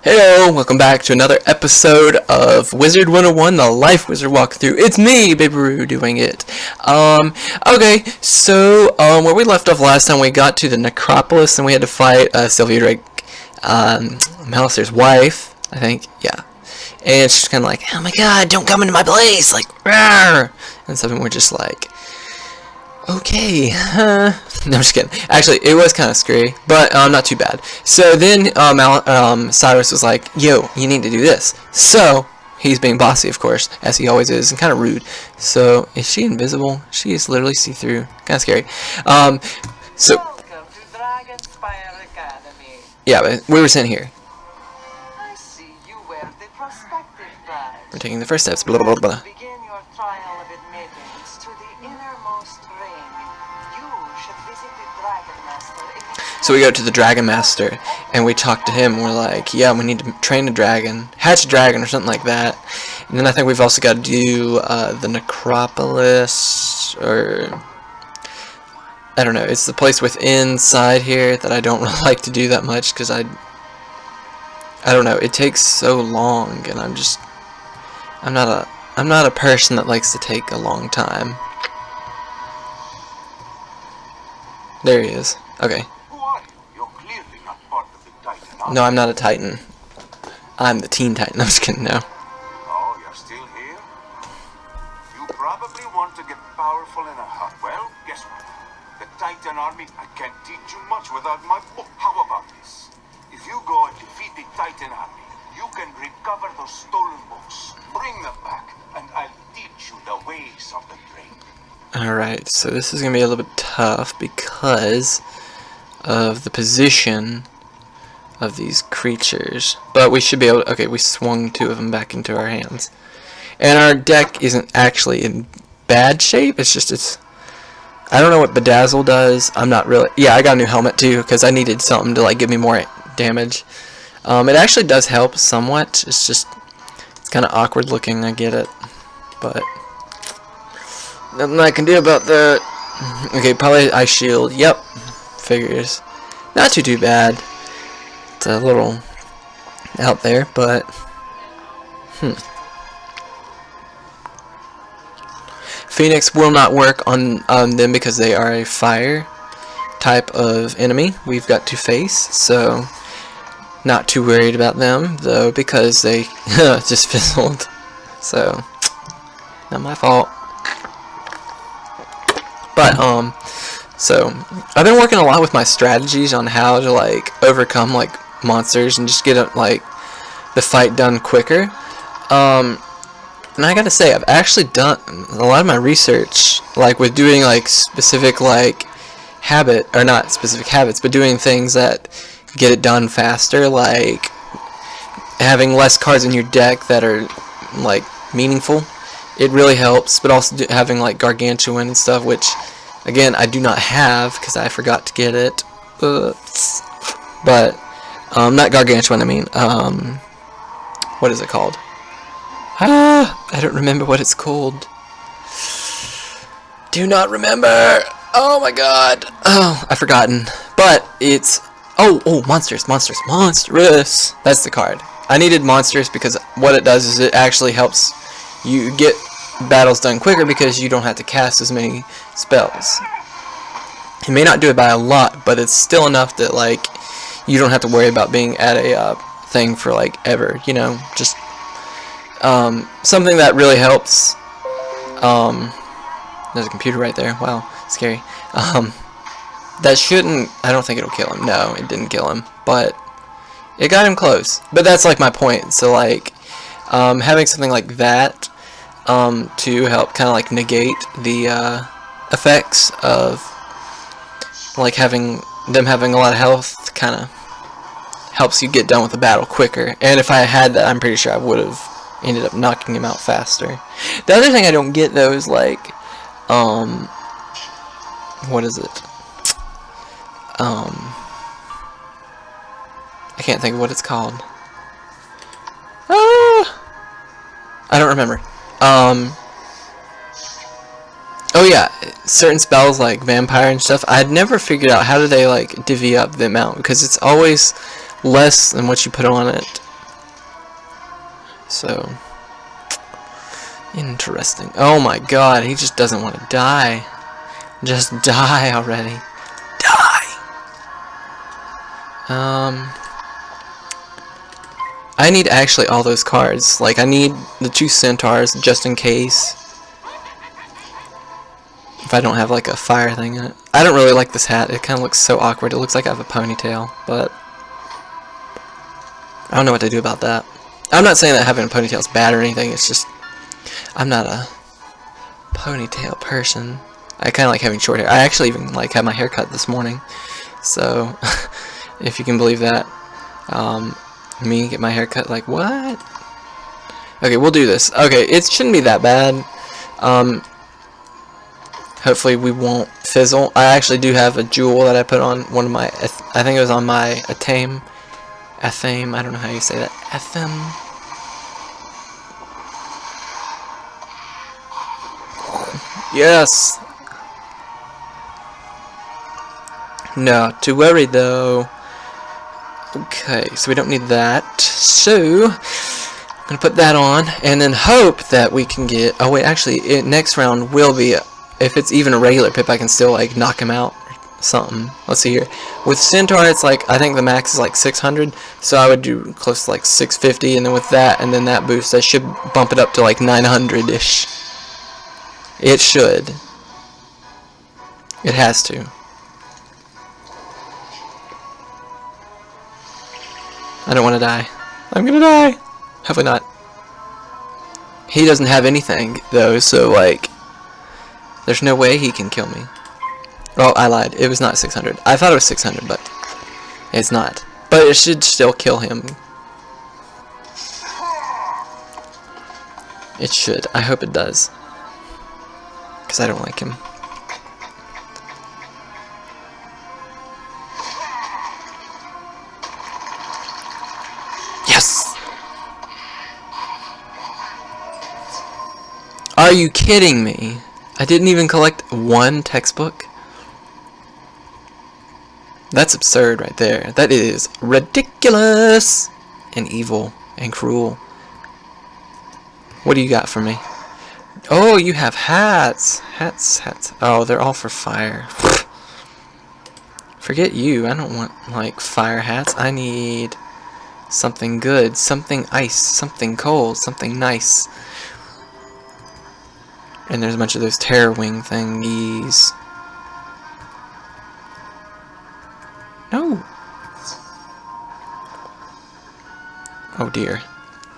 Hello, welcome back to another episode of Wizard101, the Life Wizard Walkthrough. It's me, Baberoo, doing it. Okay, so, where we left off last time, we got to the necropolis, and we had to fight, Sylvia Drake, Malister's wife, I think, yeah. And she's kind of like, oh my god, don't come into my place, like, rawr! And so we're just like, okay, no, I'm just kidding. Actually, it was kind of scary, but not too bad. So then Cyrus was like, yo, you need to do this. So he's being bossy, of course, as he always is, and kind of rude. So is she invisible? She is literally see-through. Kind of scary. So welcome to Dragonspire Academy. Yeah, but we were sent here. I see you wear the prospective badge. We're taking the first steps. Blah blah blah. Begin your trial of admittance to the innermost ring. You should visit the Dragon Master. So we go to the Dragon Master, and we talk to him, and we're like, yeah, we need to train a dragon, hatch a dragon, or something like that. And then I think we've also got to do the necropolis, or I don't know, it's the place inside here that I don't really like to do that much, because I don't know, it takes so long, and I'm not a person that likes to take a long time. There he is. Okay. Who are you? You're clearly not part of the Titan army. No, I'm not a Titan. I'm the Teen Titan. I'm just kidding, no. Oh, you're still here? You probably want to get powerful in a hut. Well, guess what? The Titan army, I can't teach you much without my book. How about this? If you go and defeat the Titan army, you can recover those stolen books. Bring them back, and I'll teach you the ways of the drain. Alright, so this is going to be a little bit tough because of the position of these creatures. But we should be able to... Okay, we swung two of them back into our hands. And our deck isn't actually in bad shape. It's just, I don't know what Bedazzle does. I'm not really... Yeah, I got a new helmet too because I needed something to like give me more damage. It actually does help somewhat. It's just... It's kind of awkward looking, I get it. But... nothing I can do about that. Okay, probably ice shield. Yep. Figures. Not too bad. It's a little out there, but Phoenix will not work on them because they are a fire type of enemy we've got to face, so not too worried about them though because they just fizzled. So not my fault. But so I've been working a lot with my strategies on how to like overcome like monsters and just get like the fight done quicker. And I gotta say, I've actually done a lot of my research, like with doing like specific like habit, or not specific habits, but doing things that get it done faster, like having less cards in your deck that are like meaningful. It really helps, but also having like Gargantuan and stuff, which again I do not have because I forgot to get it. Oops. But not Gargantuan. I mean, what is it called? I don't remember what it's called. Do not remember. Oh my god. Oh, I've forgotten. But it's monstrous. That's the card. I needed monstrous because what it does is it actually helps you get battles done quicker because you don't have to cast as many spells. You may not do it by a lot, but it's still enough that like you don't have to worry about being at a thing for like ever, you know, just something that really helps. There's a computer right there. Wow, scary. That shouldn't, I don't think it'll kill him. No, it didn't kill him, but it got him close. But that's like my point. So like having something like that to help kind of like negate the effects of like having a lot of health kind of helps you get done with the battle quicker. And if I had that, I'm pretty sure I would have ended up knocking him out faster. The other thing I don't get though is like what is it? I can't think of what it's called. I don't remember. Oh yeah, certain spells like vampire and stuff, I'd never figured out how do they like divvy up the amount, because it's always less than what you put on it. So, interesting. Oh my god, he just doesn't want to die. Just die already. Die! I need actually all those cards. Like, I need the 2 centaurs just in case. If I don't have like a fire thing in it. I don't really like this hat. It kind of looks so awkward. It looks like I have a ponytail, but I don't know what to do about that. I'm not saying that having a ponytail is bad or anything. It's just I'm not a ponytail person. I kind of like having short hair. I actually even like had my hair cut this morning. So if you can believe that. Me get my hair cut, like what? Okay, we'll do this. Okay, it shouldn't be that bad. Hopefully we won't fizzle. I actually do have a jewel that I put on one of my, I think it was on my Athame, I don't know how you say that, Athame. Yes! Not too worried though. Okay, so we don't need that. So, I'm going to put that on, and then hope that we can get, oh wait, actually, next round will be, if it's even a regular pip, I can still, like, knock him out or something. Let's see here. With Centaur, it's like, I think the max is like 600, so I would do close to like 650, and then with that, and then that boost, I should bump it up to like 900-ish. It should. It has to. I don't want to die. I'm gonna die! Hopefully not. He doesn't have anything, though, so, like, there's no way he can kill me. Oh, I lied. It was not 600. I thought it was 600, but it's not. But it should still kill him. It should. I hope it does. Because I don't like him. Yes! Are you kidding me? I didn't even collect one textbook? That's absurd right there. That is ridiculous and evil and cruel. What do you got for me? Oh, you have hats. Hats. Oh, they're all for fire. Forget you. I don't want, like, fire hats. I need something good. Something ice. Something cold. Something nice. And there's a bunch of those terror wing thingies. No. Oh dear.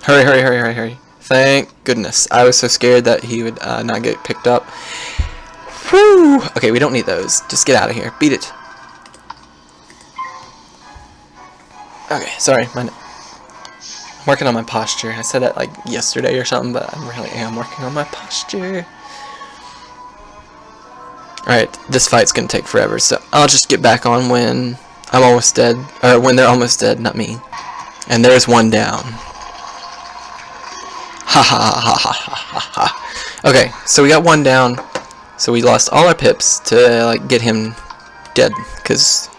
Hurry. Thank goodness. I was so scared that he would not get picked up. Whew. Okay, we don't need those. Just get out of here. Beat it. Okay, sorry. I'm working on my posture. I said that like yesterday or something, but I really am working on my posture. Alright, this fight's gonna take forever, so I'll just get back on when I'm almost dead. Or when they're almost dead, not me. And there's one down. Ha ha ha ha ha ha ha. Okay, so we got one down. So we lost all our pips to like get him dead, because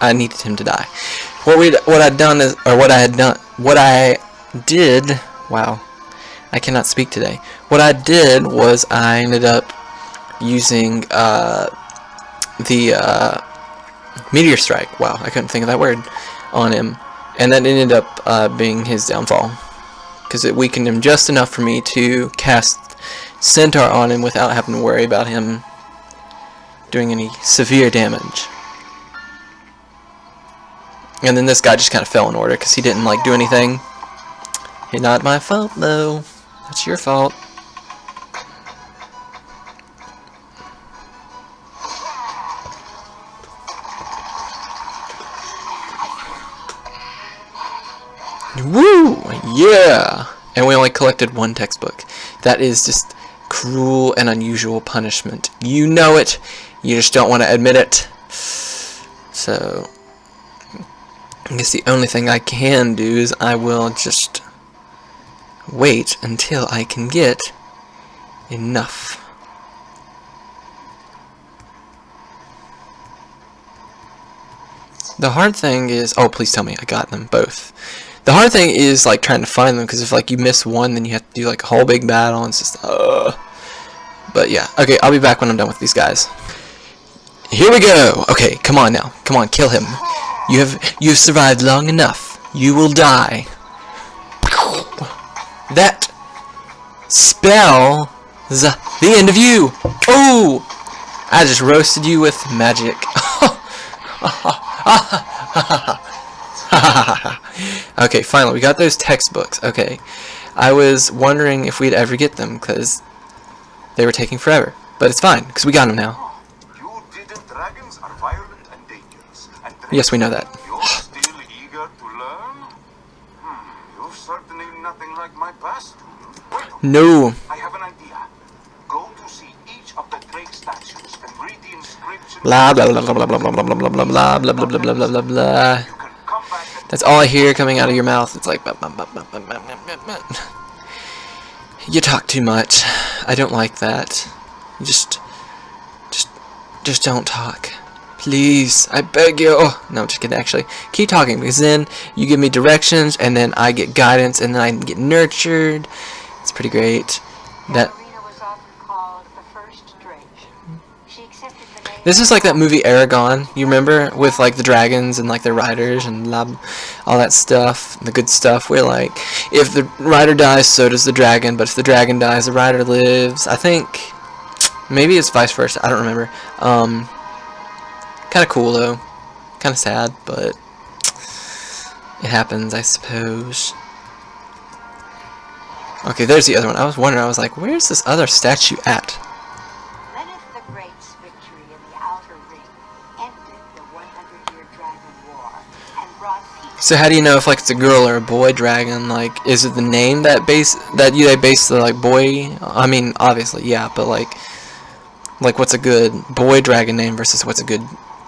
I needed him to die. What I did. Wow, I cannot speak today. What I did was I ended up using the meteor strike. Wow, I couldn't think of that word on him, and that ended up being his downfall, because it weakened him just enough for me to cast Centaur on him without having to worry about him doing any severe damage. And then this guy just kind of fell in order because he didn't like do anything. Hey, not my fault though. That's your fault. Woo! Yeah! And we only collected one textbook. That is just cruel and unusual punishment. You know it. You just don't want to admit it. So, I guess the only thing I can do is I will just wait until I can get enough. The hard thing is... Oh, please tell me I got them both. The hard thing is like trying to find them, because if like you miss one, then you have to do like a whole big battle, and it's just But yeah, okay, I'll be back when I'm done with these guys. Here we go. Okay, come on now, come on, kill him. You've survived long enough. You will die. That spell is the end of you. Oh, I just roasted you with magic. Okay, finally, we got those textbooks. Okay, I was wondering if we'd ever get them, because they were taking forever. But it's fine, because we got them now. You didn't. Dragons are violent and dangerous. And Yes, we know that. You're still eager to learn? You're certainly nothing like my past student. Wait, No. I have an idea. Go to see each of the Drake statues and read the inscription. Blah blah blah blah blah blah blah blah blah blah blah blah blah blah blah blah blah blah. You can come back and That's all I hear coming out of your mouth. It's like you talk too much. I don't like that. You just don't talk. Please, I beg you. No, I'm just kidding. Actually, keep talking, because then you give me directions, and then I get guidance, and then I get nurtured. It's pretty great. That Ballerina was often called the first Drake. She accepted the name. this is like that movie Aragon. You remember, with like the dragons and like the riders and all that stuff, the good stuff. Where like if the rider dies, so does the dragon. But if the dragon dies, the rider lives. I think maybe it's vice versa. I don't remember. Kind of cool though. Kind of sad, but it happens, I suppose. Okay, there's the other one. I was wondering. I was like, where's this other statue at? Lenneth the Great's victory in the Outer Ring ended the 100-year Dragon War and brought peace. So how do you know if like it's a girl or a boy dragon? Like, is it the name that they base the like boy? I mean, obviously, yeah, but like what's a good boy dragon name versus what's a good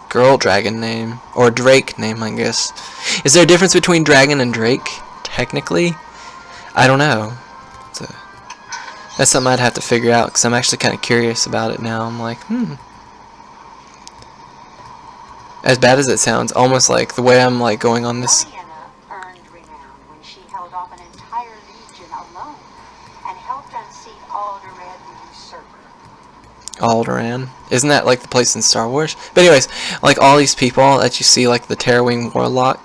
girl dragon name, or Drake name, I guess. Is there a difference between dragon and Drake? Technically, I don't know. That's something I'd have to figure out, because I'm actually kind of curious about it now. I'm like, As bad as it sounds, almost like the way I'm like going on this. Oriana earned renown when she held off an entire legion alone and helped unseat Alderaan the Usurper. Alderaan. Isn't that like the place in Star Wars? But anyways, like all these people that you see, like the Terrorwing Warlock,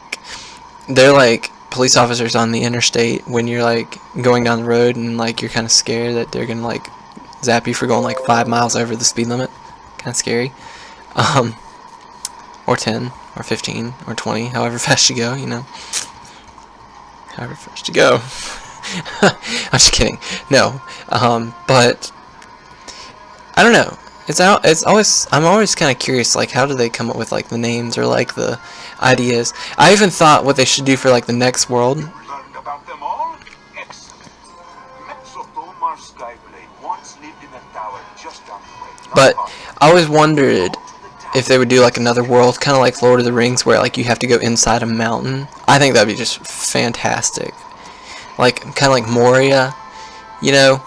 they're like police officers on the interstate when you're like going down the road, and like you're kind of scared that they're gonna like zap you for going like 5 miles over the speed limit. Kind of scary. Or 10, or 15, or 20, however fast you go, you know. However fast you go. I'm just kidding. No. But I don't know. I'm always kind of curious, like, how do they come up with like the names or like the ideas? I even thought what they should do for like the next world. learned about them all? Excellent. Tomar Skyblade once lived in a tower just down the way. But I always wondered if they would do like another world, kind of like Lord of the Rings, where like you have to go inside a mountain. I think that'd be just fantastic. Like kind of like Moria, you know.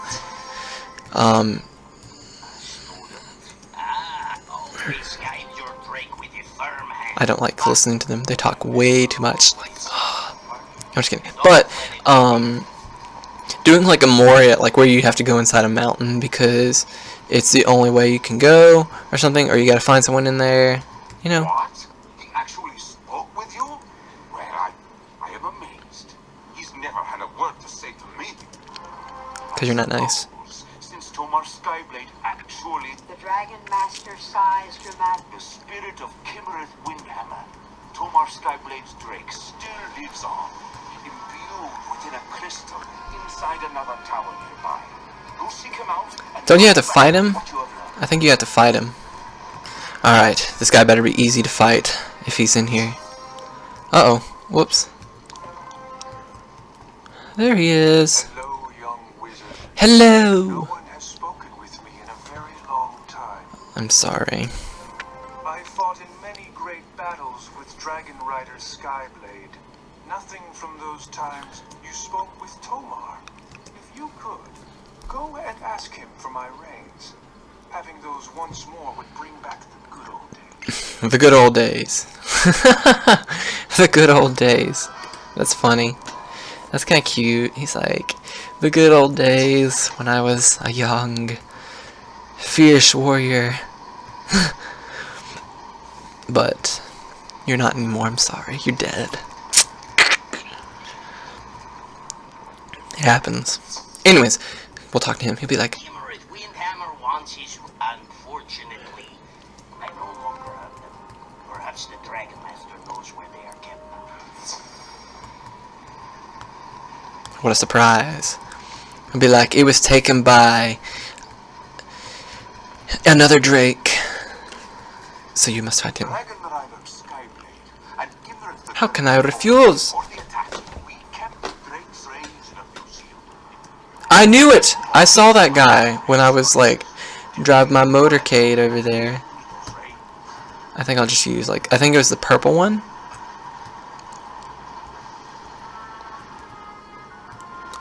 I don't like listening to them. They talk way too much. I'm just kidding. But doing like a Moria, like where you have to go inside a mountain because it's the only way you can go, or something, or you gotta find someone in there, you know. What? He actually spoke with you? Well, I am amazed. He's never had a word to say to me. Because you're not nice. Since Tomar Skyblade actually... The Dragon Master sighs dramatically. The spirit of Kimmereth Windhammer, Tomar Skyblade's Drake, still lives on, imbued within a crystal inside another tower nearby. Go seek him out. Don't you have to fight him? I think you have to fight him. Alright, this guy better be easy to fight if he's in here. Uh-oh. Whoops. There he is. Hello, young wizard. Hello! No one has spoken with me in a very long time. I'm sorry. I fought in many great battles with Dragon Rider Skyblade. Nothing from those times you spoke with Tomar. If you could, go and ask him for my reins. Having those once more would bring back the good old days. The good old days. The good old days. That's funny. That's kind of cute. He's like, the good old days when I was a young, fierce warrior. But you're not anymore, I'm sorry. You're dead. It happens. Anyways, we'll talk to him. He'll be like, Windhammer wants his... Unfortunately, I no longer have them. Perhaps the Dragon Master knows where they are kept. what a surprise. He'll be like, it was taken by another Drake. So you must fight him. Dragon Rider Skyblade and give her the How can I refuse? for the attack. We kept the Drake's rays in a museum. I knew it! I saw that guy when I was like drive my motorcade over there. I think I'll just use like, I think it was the purple one.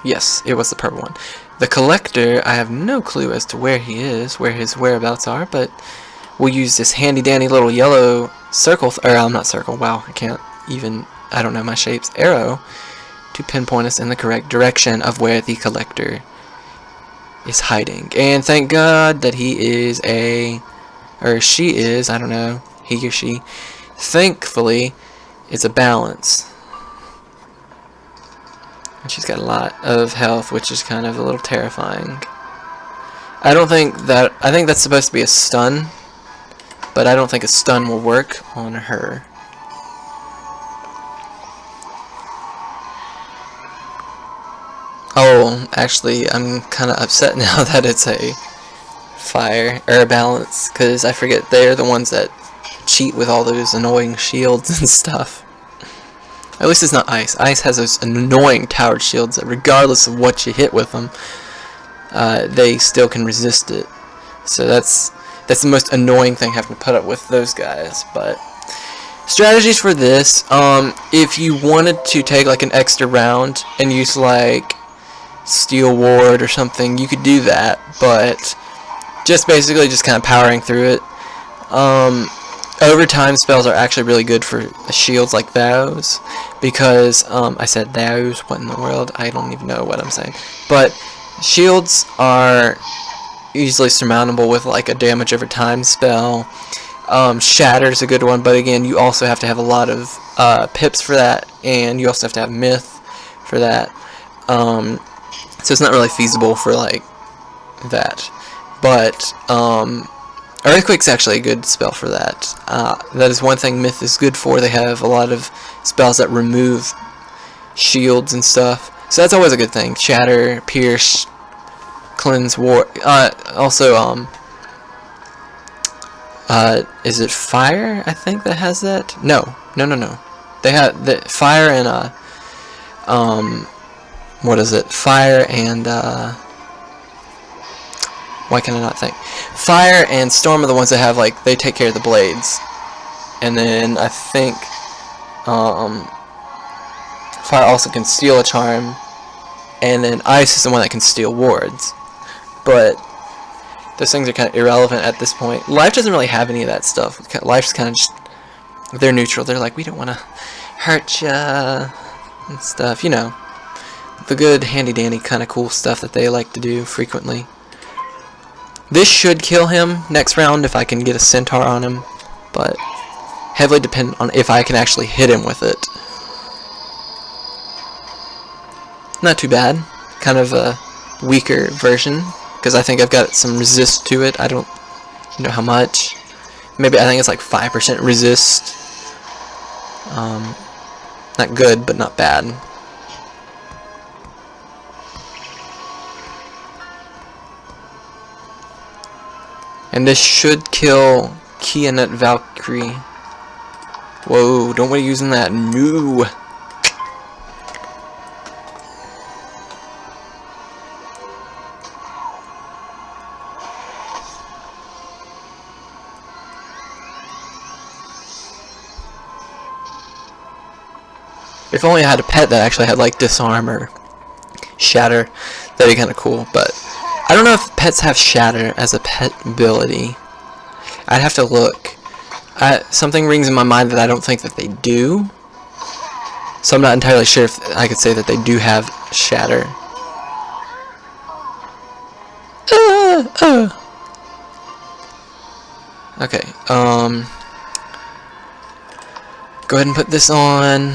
Yes, it was the purple one. The collector, I have no clue as to where he is, where his whereabouts are, but we'll use this handy dandy little yellow circle, or not circle, wow, I can't even, I don't know my shapes, arrow, to pinpoint us in the correct direction of where the collector is hiding. And thank God that he is or she is, I don't know, he or she, thankfully, it's a balance. And she's got a lot of health, which is kind of a little terrifying. I think that's supposed to be a stun, but I don't think a stun will work on her. Oh, actually, I'm kind of upset now that it's a fire, or a balance, because I forget they're the ones that cheat with all those annoying shields and stuff. At least it's not ice. Ice has those annoying towered shields that regardless of what you hit with them, they still can resist it. So that's the most annoying thing, having to put up with those guys. But strategies for this, if you wanted to take like an extra round and use like Steel Ward or something, you could do that, but just basically just kind of powering through it. Overtime spells are actually really good for shields like those, because I said those, what in the world, I don't even know what I'm saying, but shields are easily surmountable with like a damage over time spell. Shatter is a good one, but again, you also have to have a lot of pips for that, and you also have to have myth for that. So it's not really feasible for like that, but Earthquake's actually a good spell for that. That is one thing myth is good for. They have a lot of spells that remove shields and stuff, so that's always a good thing. Shatter, Pierce, Cleanse, War. Also, is it Fire? I think that has that. No. They have the Fire and what is it? Fire and why can I not think? Fire and Storm are the ones that have like they take care of the blades, and then I think Fire also can steal a charm, and then Ice is the one that can steal wards. But those things are kind of irrelevant at this point. Life doesn't really have any of that stuff. Life's kind of just, they're neutral. They're like, we don't want to hurt ya and stuff, you know. The good handy dandy kind of cool stuff that they like to do frequently. This should kill him next round if I can get a centaur on him, but heavily dependent on if I can actually hit him with it. Not too bad. Kind of a weaker version, because I think I've got some resist to it. I don't know how much. Maybe I think it's like 5% resist. Not good, but not bad. And this should kill Kianet Valkyrie. Whoa, don't want to use that. No. If only I had a pet that actually had like disarm or shatter, that'd be kind of cool. But I don't know if pets have shatter as a pet ability. I'd have to look. Something rings in my mind that I don't think that they do. So I'm not entirely sure if I could say that they do have shatter. Okay, go ahead and put this on.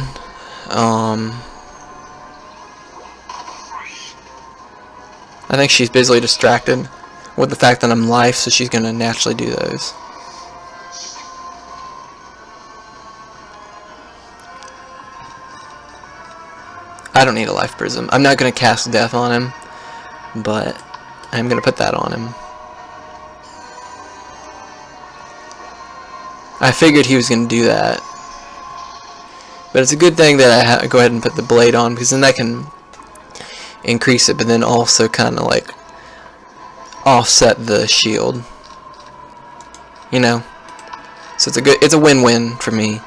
I think she's busily distracted with the fact that I'm life, so she's gonna naturally do those. I don't need a life prism. I'm not gonna cast death on him, but I'm gonna put that on him. I figured he was gonna do that, but it's a good thing that I go ahead and put the blade on, because then that can increase it, but then also kind of like offset the shield, you know. So it's a win-win for me.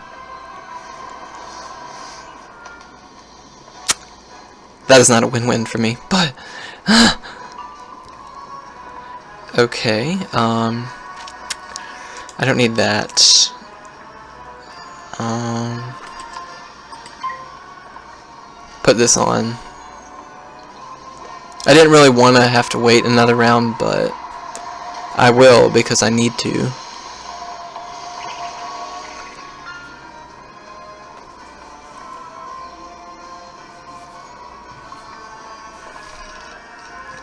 That is not a win-win for me, but okay. I don't need that. Put this on. I didn't really want to have to wait another round, but I will because I need to.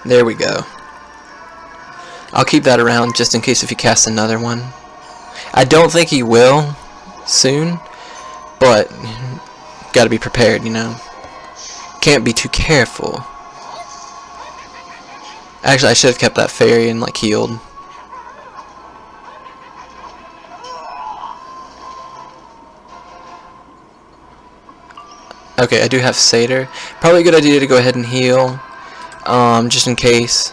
There we go. I'll keep that around just in case if he casts another one. I don't think he will soon, but gotta be prepared, you know. Can't be too careful. Actually, I should have kept that fairy and like healed. Okay, I do have Satyr. Probably a good idea to go ahead and heal, just in case.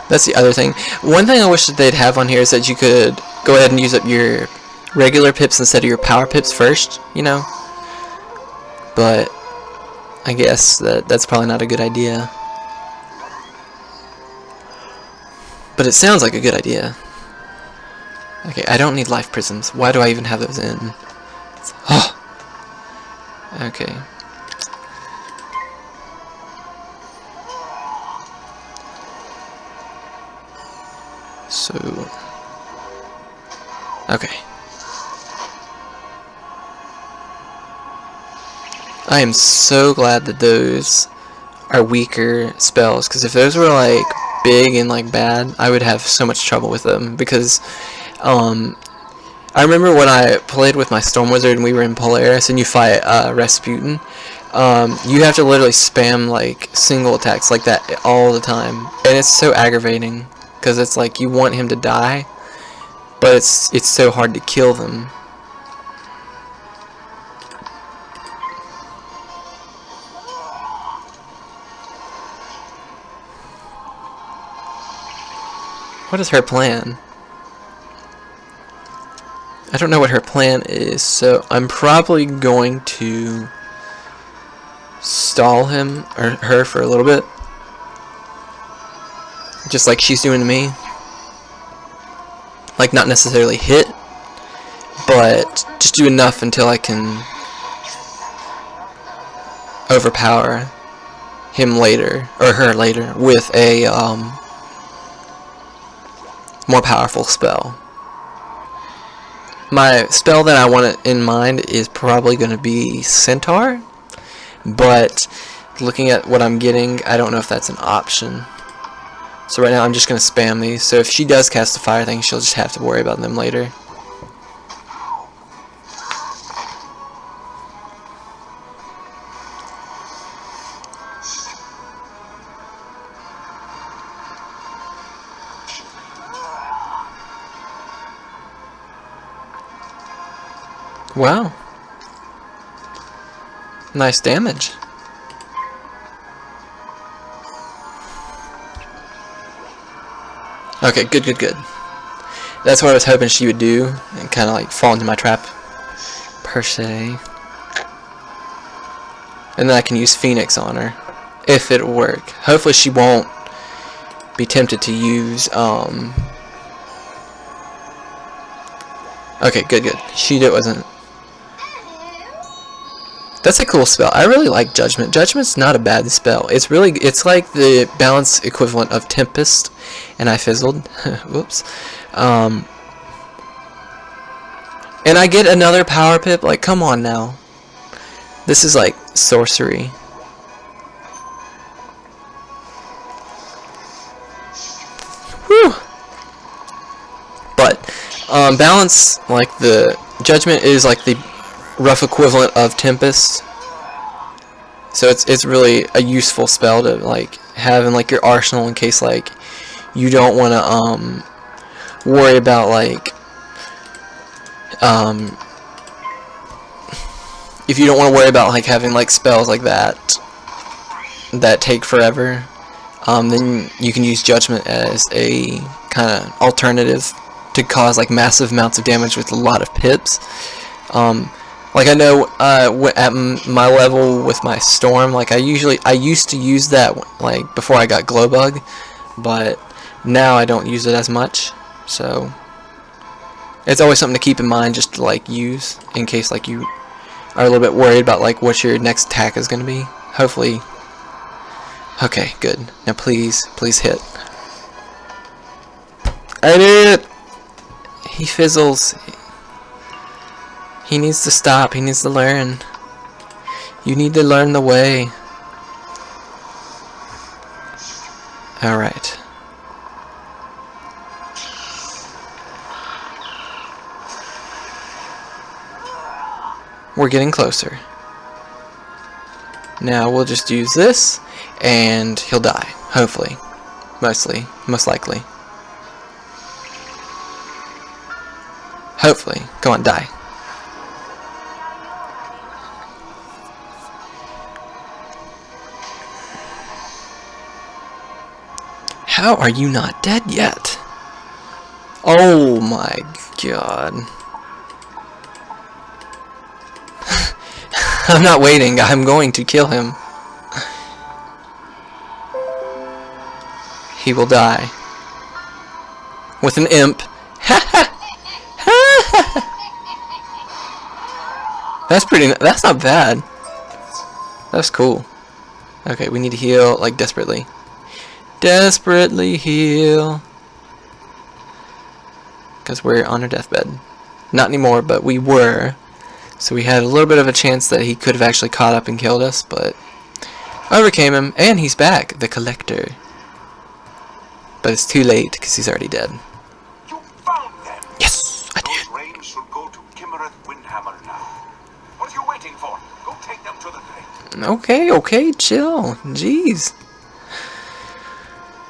That's the other thing. One thing I wish that they'd have on here is that you could go ahead and use up your regular pips instead of your power pips first, you know. But I guess that's probably not a good idea. But it sounds like a good idea. Okay, I don't need life prisms. Why do I even have those in? Oh. Okay. So, okay. I am so glad that those are weaker spells, because if those were like big and like bad, I would have so much trouble with them. Because I remember when I played with my Storm Wizard and we were in Polaris and you fight Rasputin, you have to literally spam like single attacks like that all the time, and it's so aggravating. Because it's like you want him to die, but it's so hard to kill them. What is her plan? I don't know what her plan is, so I'm probably going to stall him or her for a little bit. Just like she's doing to me. Like, not necessarily hit, but just do enough until I can overpower him later, or her later, with a more powerful spell. My spell that I want in mind is probably going to be Centaur, but looking at what I'm getting, I don't know if that's an option. So right now I'm just going to spam these, so if she does cast the fire thing, she'll just have to worry about them later. Wow. Nice damage. Okay, good. That's what I was hoping she would do, and kind of like fall into my trap, per se. And then I can use Phoenix on her, if it'll work. Hopefully she won't be tempted to use okay, good. Shoot, it wasn't. That's a cool spell. I really like Judgment. Judgment's not a bad spell. It's like the balance equivalent of Tempest, and I fizzled. Whoops. And I get another power pip. Like, come on now. This is like sorcery. Whew. But balance, like the Judgment is like the rough equivalent of Tempest, so it's really a useful spell to like have in like your arsenal in case like you don't want to worry about like if you don't want to worry about like having like spells like that take forever, then you can use Judgment as a kind of alternative to cause like massive amounts of damage with a lot of pips. Like I know at my level with my Storm, like I used to use that like before I got Glowbug, but now I don't use it as much. So it's always something to keep in mind, just to like use in case like you are a little bit worried about like what your next attack is going to be. Hopefully. Okay, good. Now please hit. I did it. He fizzles. He needs to stop. He needs to learn. You need to learn the way. Alright. We're getting closer. Now we'll just use this, and he'll die. Hopefully. Most likely. Hopefully. Come on, die. How are you not dead yet? Oh my god. I'm not waiting. I'm going to kill him. He will die. With an imp. That's not bad. That's cool. Okay, we need to heal like desperately. Desperately heal. Because we're on our deathbed. Not anymore, but we were. So we had a little bit of a chance that he could have actually caught up and killed us, but I overcame him, and he's back, the Collector. But it's too late, because he's already dead. You found them! Yes, I did. Those reins should go to Kimmereth Windhammer now. What are you waiting for? Go take them to the grave. Okay, chill. Jeez.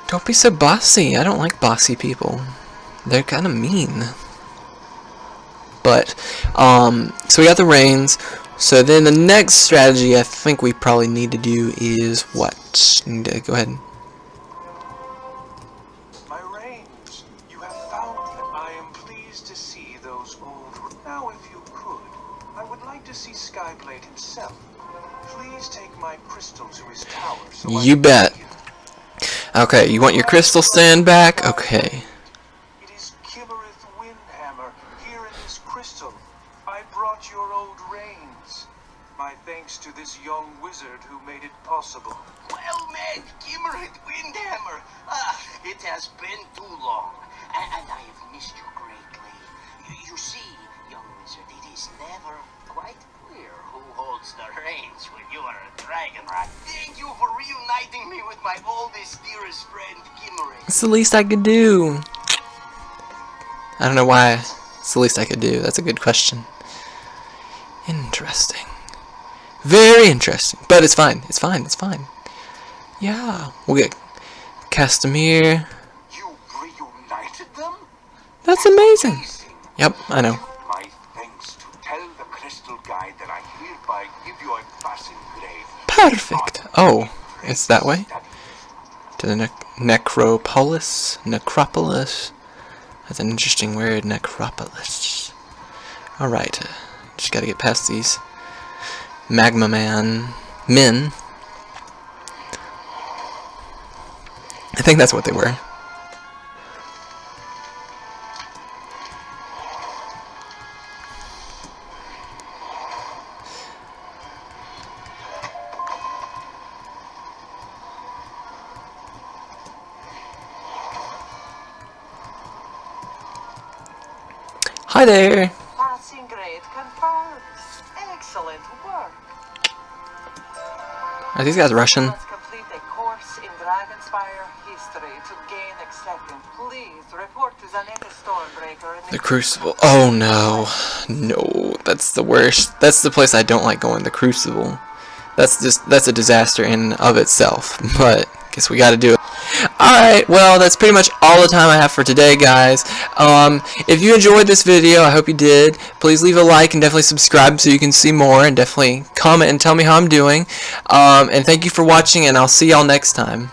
Don't be so bossy. I don't like bossy people. They're kind of mean. But, so we got the reins. So then the next strategy I think we probably need to do is what? Go ahead. My reins, you have found them. I am pleased to see those old. Now, if you could, I would like to see Skyblade himself. Please take my crystal to his tower. So You bet. Okay, you want your crystal stand back? Okay. It is Kimmereth Windhammer here in this crystal. I brought your old reins. My thanks to this young wizard who made it possible. Well met, Kimmereth Windhammer. It has been too long, and I have missed you greatly. You see, young wizard, it is never quite clear who holds the reins when you are a dragon, right? Thank you for reuniting me with my oldest, dearest friend, Kimmereth. It's the least I could do. I don't know why it's the least I could do. That's a good question. Interesting. Very interesting. But it's fine. It's fine. It's fine. Yeah. We'll get Castamere. You reunited them? That's amazing. Yep, I know. My thanks to tell the crystal guide that I hereby give you a passing grave. Perfect. Oh, it's that way? To the Necropolis? Necropolis? That's an interesting word, Necropolis. Alright, just gotta get past these men. I think that's what they were. Hi there. Passing grade confirmed. Excellent work. Are these guys Russian? Let's complete a course in Dragonspire history to gain acceptance. Please report to Zaneta Stormbreaker in The Crucible. Oh no. No, that's the worst. That's the place I don't like going, the Crucible. That's a disaster in and of itself. But guess we gotta do it. Alright, well, that's pretty much all the time I have for today, guys. If you enjoyed this video, I hope you did. Please leave a like and definitely subscribe so you can see more, and definitely comment and tell me how I'm doing. And thank you for watching, and I'll see y'all next time.